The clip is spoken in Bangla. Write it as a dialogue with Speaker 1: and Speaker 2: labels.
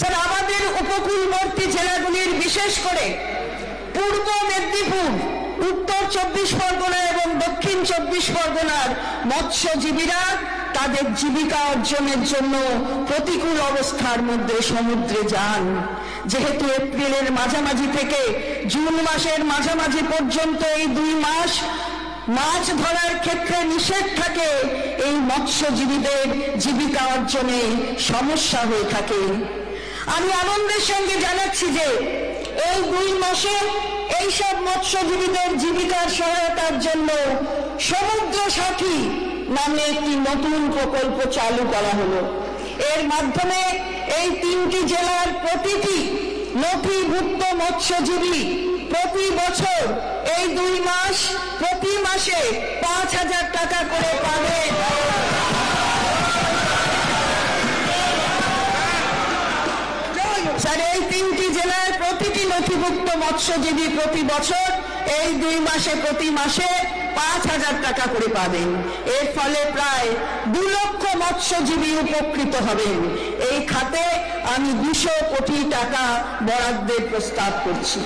Speaker 1: স্যার, আমাদের উপকূলবর্তী জেলাগুলির বিশেষ করে পূর্ব মেদিনীপুর, উত্তর 24 পরগনা এবং দক্ষিণ 24 পরগনার মৎস্যজীবীরা তাদের জীবিকা অর্জনের জন্য প্রতিকূল অবস্থার মধ্যে সমুদ্রে যান। যেহেতু এপ্রিলের মাঝামাঝি থেকে জুন মাসের মাঝামাঝি পর্যন্ত এই 2 মাস মাছ ধরার ক্ষেত্রে নিষেধ থাকে, এই মৎস্যজীবীদের জীবিকা অর্জনে সমস্যা হয়ে থাকে। আমি আনন্দের সঙ্গে জানাচ্ছি যে এই 2 মাসে এইসব মৎস্যজীবীদের জীবিকার সহায়তার জন্য সমুদ্র সাথী নামে একটি নতুন প্রকল্প চালু করা হলো। এর মাধ্যমে এই 3টি জেলার প্রতিটি নথিভুক্ত মৎস্যজীবী প্রতি বছর এই 2 মাস প্রতি মাসে 5,000 টাকা করে পাবে। স্যার, এই 3টি জেলার প্রতিটি নথিভুক্ত মৎস্যজীবী প্রতি বছর এই 2 মাসে প্রতি মাসে 5,000 টাকা করে পাবেন। এর ফলে প্রায় 2 লক্ষ মৎস্যজীবী উপকৃত হবেন। এই খাতে আমি 200 কোটি টাকা বরাদ্দের প্রস্তাব করছি।